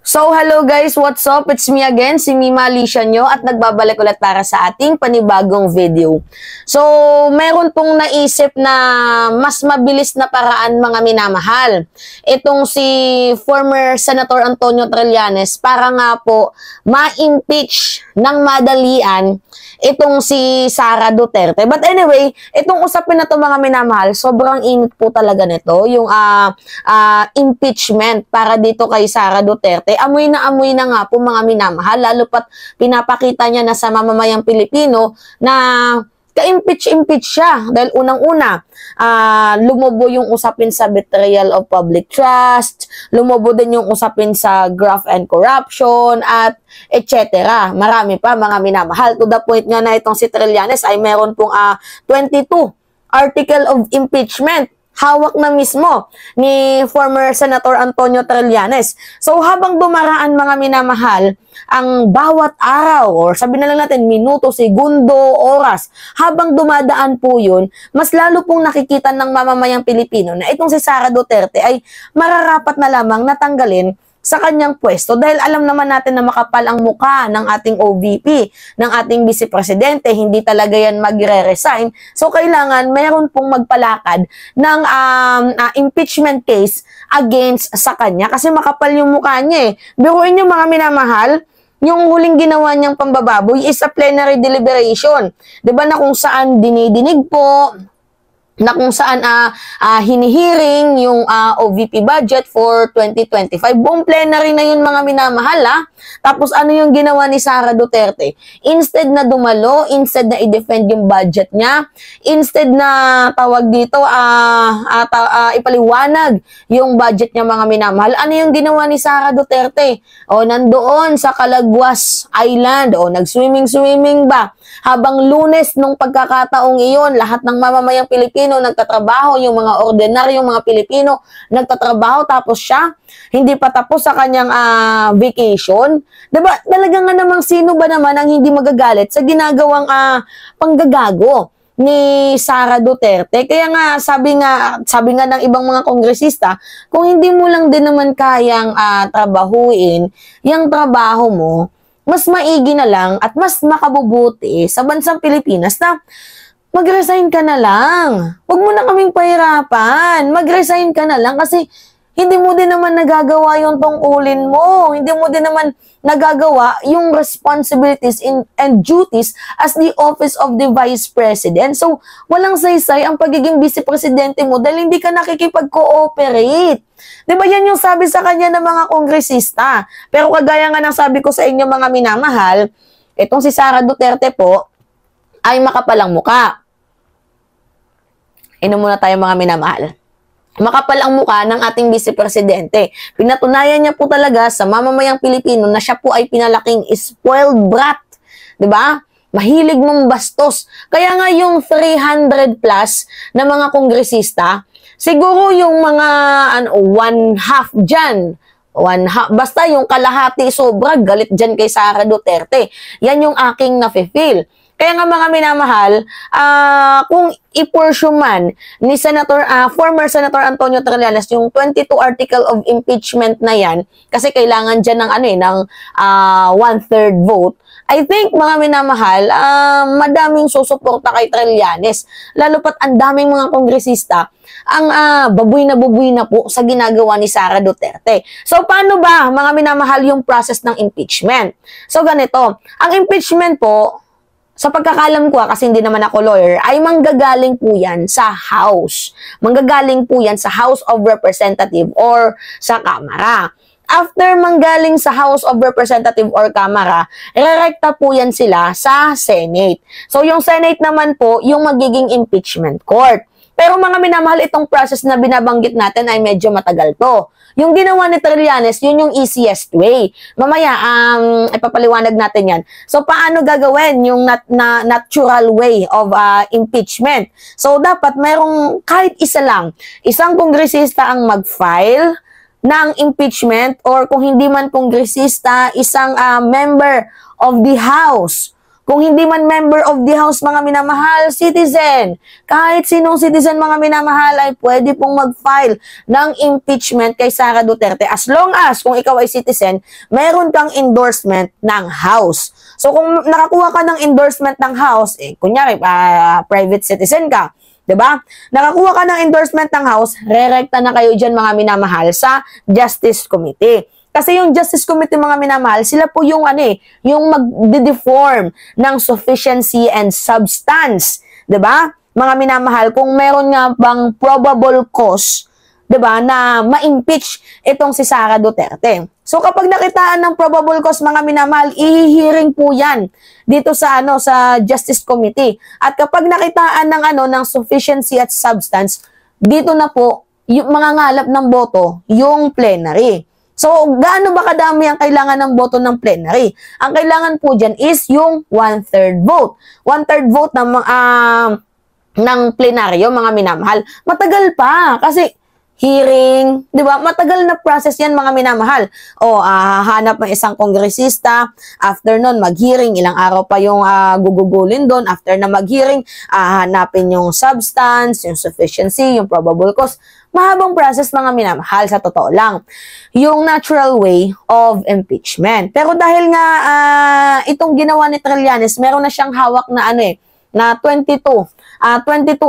So, hello guys, what's up? It's me again, si Mima Alicia nyo at nagbabalik ulit para sa ating panibagong video. So, meron pong naisip na mas mabilis na paraan mga minamahal. Itong si former Senator Antonio Trillanes para nga po ma-impeach ng madalian itong si Sara Duterte. But anyway, itong usapin na to mga minamahal, sobrang init po talaga nito. Yung impeachment para dito kay Sara Duterte. Amoy na nga po mga minamahal. Lalo pat pinapakita niya na sa mamamayang Pilipino na ka-impeach siya. Dahil unang-una, lumobo yung usapin sa betrayal of public trust, lumobo din yung usapin sa graft and corruption, at etc. Marami pa mga minamahal. To the point nga na itong si Trillanes ay meron pong 22 article of impeachment hawak na mismo ni former Senator Antonio Trillanes. So habang dumaraan mga minamahal, ang bawat araw or sabi na lang natin minuto, segundo, oras, habang dumadaan po yun, mas lalo pong nakikita ng mamamayang Pilipino na itong si Sara Duterte ay mararapat na lamang natanggalin sa kanyang pwesto dahil alam naman natin na makapal ang muka ng ating OVP, ng ating Vice Presidente, hindi talaga yan magre-resign. So kailangan mayroon pong magpalakad ng impeachment case against sa kanya kasi makapal yung mukha niya eh. Biruin niyo mga minamahal, yung huling ginawa niyang pambababoy is a plenary deliberation. 'Di ba na kung saan dinidinig po, na kung saan hinihiring yung OVP budget for 2025. Buong plenary na yun mga minamahal Tapos ano yung ginawa ni Sara Duterte? Instead na dumalo, instead na i-defend yung budget niya, instead na tawag dito, ipaliwanag yung budget niya mga minamahal, ano yung ginawa ni Sara Duterte? O nandoon sa Calaguas Island, o nag-swimming ba? Habang Lunes nung pagkakataong iyon, lahat ng mamamayang Pilipino nagtatrabaho, yung mga ordinaryong mga Pilipino nagtatrabaho, tapos siya hindi pa tapos sa kanyang vacation. Diba? Talagang nga namang sino ba naman ang hindi magagalit sa ginagawang panggagago ni Sara Duterte? Kaya nga sabi nga ng ibang mga kongresista, kung hindi mo lang din naman kayang trabahuin yung trabaho mo, mas maigi na lang at mas makabubuti sa bansang Pilipinas na mag-resign ka na lang. Huwag mo na kaming pahirapan. Mag-resign ka na lang kasi hindi mo din naman nagagawa yung tungkulin mo. Hindi mo din naman nagagawa yung responsibilities and duties as the office of the Vice President. So, walang saysay ang pagiging Vice Presidente mo dahil hindi ka nakikipag-cooperate. Diba yan yung sabi sa kanya ng mga kongresista? Pero kagaya nga ng sabi ko sa inyo mga minamahal, itong si Sara Duterte po ay makapalang muka. Inom muna tayo mga minamahal. Makapal ang mukha ng ating Vice Presidente. Pinatunayan niya po talaga sa mamamayang Pilipino na siya po ay pinalaking spoiled brat. Diba? Mahilig mong bastos. Kaya nga yung 300 plus na mga kongresista, siguro yung mga one half dyan, basta yung kalahati sobra, galit dyan kay Sara Duterte. Yan yung aking nafe-feel. Kaya nga mga minamahal, kung i-pursue man ni former Senator Antonio Trillanes yung 22 article of impeachment na yan, kasi kailangan dyan ng one-third vote, I think mga minamahal, madaming susuporta kay Trillanes. Lalo pat ang daming mga kongresista ang baboy na po sa ginagawa ni Sara Duterte. So paano ba mga minamahal yung process ng impeachment? So ganito, ang impeachment po, sa pagkakalam ko kasi hindi naman ako lawyer, ay manggagaling po yan sa House. Manggagaling po yan sa House of Representative or sa Kamara. After manggaling sa House of Representative or Kamara, rerekta po yan sila sa Senate. So yung Senate naman po, yung magiging impeachment court. Pero mga minamahal, itong process na binabanggit natin ay medyo matagal to. Yung ginawa ni Trillanes, yun yung easiest way. Mamaya, ipapaliwanag natin yan. So, paano gagawin yung natural way of impeachment? So, dapat mayroong kahit isa lang, isang kongresista ang mag-file ng impeachment or kung hindi man kongresista, isang member of the House. Kung hindi man member of the House, mga minamahal, citizen, kahit sinong citizen, mga minamahal, ay pwede pong mag-file ng impeachment kay Sara Duterte as long as kung ikaw ay citizen, meron kang endorsement ng House. So kung nakakuha ka ng endorsement ng House, kunyari, private citizen ka, diba? Nakakuha ka ng endorsement ng House, re-recta na kayo dyan, mga minamahal, sa Justice Committee. Kasi yung Justice Committee, mga minamahal, sila po yung yung mag-deform ng sufficiency and substance. 'Di ba? Mga minamahal, kung meron nga bang probable cause, 'di ba, na ma-impeach itong si Sara Duterte. So kapag nakitaan ng probable cause, mga minamahal, ihihiring po 'yan dito sa sa Justice Committee. At kapag nakitaan ng ng sufficiency at substance, dito na po yung mga ngalap ng boto, yung plenary. So, gaano ba kadami ang kailangan ng boto ng plenary? Ang kailangan po dyan is yung 1/3 vote. 1/3 vote ng plenaryo, mga minamahal. Matagal pa kasi hearing, di ba? Matagal na process yan, mga minamahal. O, hanap ng isang kongresista, after nun, mag-hearing, ilang araw pa yung gugugulin doon. After na mag-hearing, hanapin yung substance, yung sufficiency, yung probable cause. Mahabang process, mga minamahal, sa totoo lang. Yung natural way of impeachment. Pero dahil nga itong ginawa ni Trillanes, meron na siyang hawak na na 22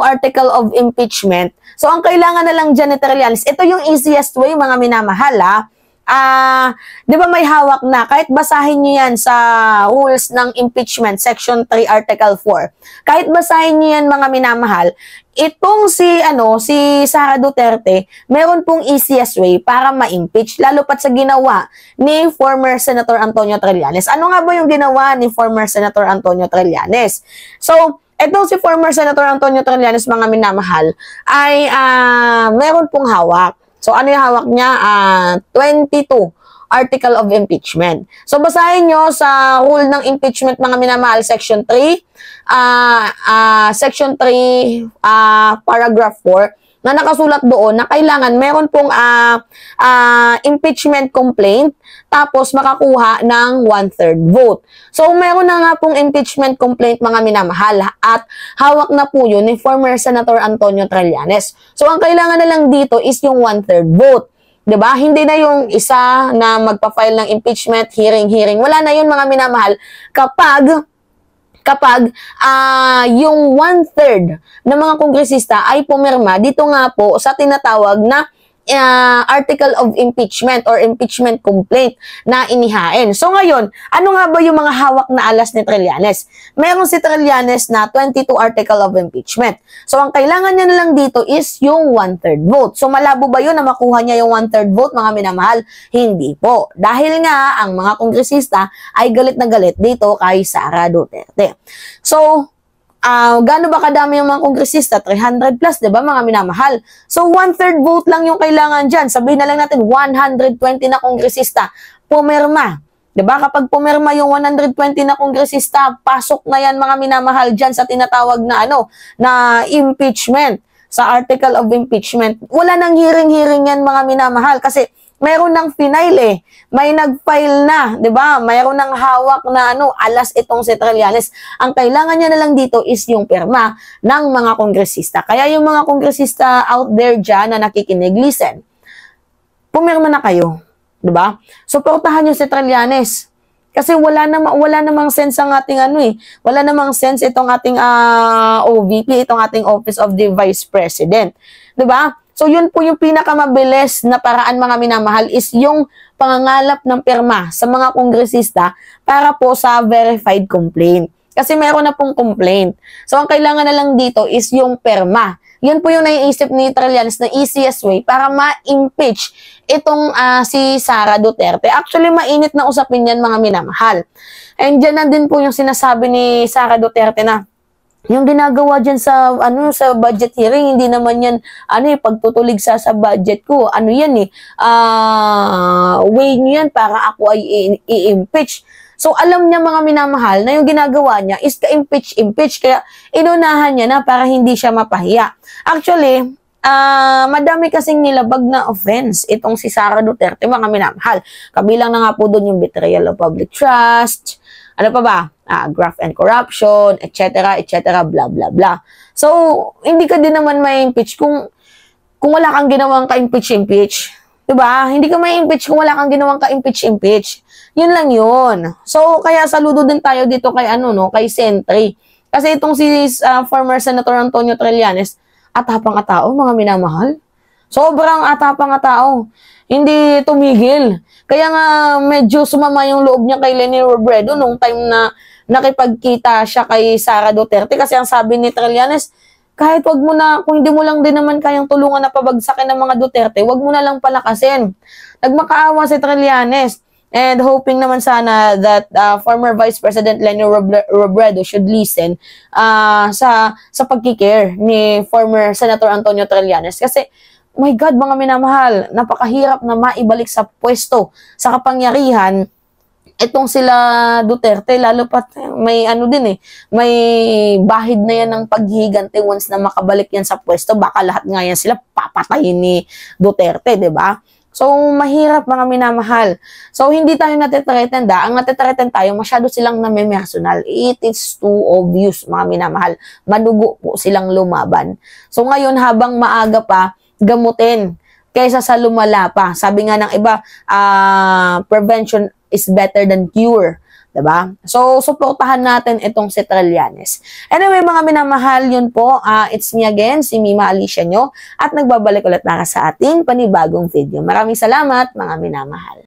article of impeachment. So, ang kailangan na lang dyan ni Trillanes, ito yung easiest way, mga minamahal, di ba may hawak na, kahit basahin nyo yan sa rules ng impeachment, section 3, article 4. Kahit basahin nyo yan, mga minamahal, itong si Sara Duterte, meron pong easiest way para ma-impeach, lalo pat sa ginawa ni former Senator Antonio Trillanes. Ano nga ba yung ginawa ni former Senator Antonio Trillanes? So, etong si former Senator Antonio Trillanes, mga minamahal, ay meron pong hawak. So, ano yung hawak niya? 22 article of impeachment. So, basahin nyo sa rule ng impeachment, mga minamahal, section 3, paragraph 4, na nakasulat doon na kailangan meron pong impeachment complaint, tapos makakuha ng 1/3 vote. So, meron na nga pong impeachment complaint, mga minamahal, at hawak na po yun ni former Senator Antonio Trillanes. So, ang kailangan na lang dito is yung 1/3 vote. 'Di ba? Hindi na yung isa na magpa-file ng impeachment, hearing. Wala na yun, mga minamahal, kapag yung 1/3 ng mga kongresista ay pumirma dito nga po sa tinatawag na article of impeachment or impeachment complaint na inihain. So ngayon, ano nga ba yung mga hawak na alas ni Trillanes? Meron si Trillanes na 22 article of impeachment. So ang kailangan niya na lang dito is yung 1/3 vote. So malabo ba yun na makuha niya yung 1/3 vote, mga minamahal? Hindi po. Dahil nga ang mga kongresista ay galit na galit dito kay Sara Duterte. So, gaano ba kadami yung mga kongresista? 300 plus, 'di ba, mga minamahal? So 1/3 vote lang yung kailangan diyan. Sabihin na lang natin 120 na kongresista pumirma. 'Di ba? Kapag pumirma yung 120 na kongresista, pasok na 'yan, mga minamahal, diyan sa tinatawag na na impeachment, sa article of impeachment. Wala nang hearing yan, mga minamahal, kasi mayroon ng final may nag-file na, 'di ba? Mayroon ng hawak na alas itong si Trillanes. Ang kailangan niya na lang dito is yung pirma ng mga kongresista. Kaya yung mga kongresista out there diyan na nakikinig, listen. Pumirma na kayo, 'di ba? Suportahan niyo si Trillanes. Kasi wala namang sense ang ating wala namang sense itong ating OVP, itong ating Office of the Vice President. 'Di ba? So, yun po yung pinakamabilis na paraan, mga minamahal, is yung pangangalap ng pirma sa mga kongresista para po sa verified complaint. Kasi meron na pong complaint. So, ang kailangan na lang dito is yung pirma. Yun po yung naiisip ni Trillanes na easiest way para ma-impeach itong si Sara Duterte. Actually, mainit na usapin yan, mga minamahal. And dyan na din po yung sinasabi ni Sara Duterte na yung ginagawa dyan sa sa budget hearing, hindi naman yan pagtutulig sa budget ko. Way nyo yan para ako ay i-impeach. So alam niya, mga minamahal, na yung ginagawa niya is ka-impeach. Kaya inunahan niya na para hindi siya mapahiya. Actually, madami kasing nilabag na offense itong si Sara Duterte, mga minamahal. Kabilang na nga po doon yung betrayal of public trust. Ano pa ba? Graft and corruption, etc., etc., blah, blah, blah. So, hindi ka din naman may impeach kung wala kang ginawang ka-impeach. Diba? Hindi ka may impeach kung wala kang ginawang ka-impeach. Yun lang yun. So, kaya saludo din tayo dito kay kay Sentry. Kasi itong si former Senator Antonio Trillanes, atapang atao, mga minamahal. Sobrang atapang atao. Hindi tumigil. Kaya nga medyo sumama yung loob niya kay Leni Robredo nung time na nakipagkita siya kay Sara Duterte. Kasi ang sabi ni Trillanes, kahit wag mo na, kung hindi mo lang din naman kayang tulungan na pabagsakin ng mga Duterte, wag mo na lang palakasin. Nagmakaawa si Trillanes. And hoping naman sana that former Vice President Leni Robredo should listen sa pagkikare ni former Senator Antonio Trillanes. Kasi, my God, mga minamahal, napakahirap na maibalik sa pwesto, sa kapangyarihan, itong sila Duterte, lalo pat may may bahid na yan ng paghihigante once na makabalik yan sa pwesto, baka lahat nga yan sila papatayin ni Duterte, 'di ba? So, mahirap mga minamahal. So, hindi tayo natitreatend. Ang natitreatend tayo, masyado silang name-personal. It is too obvious, mga minamahal. Madugo po silang lumaban. So, ngayon, habang maaga pa, gamutin kaysa sa lumala pa. Sabi nga ng iba, prevention is better than cure. Diba? So, suportahan natin itong si Trillanes. Anyway, mga minamahal, yun po. It's me again, si Mima Alicia nyo. At nagbabalik ulit na sa ating panibagong video. Maraming salamat, mga minamahal.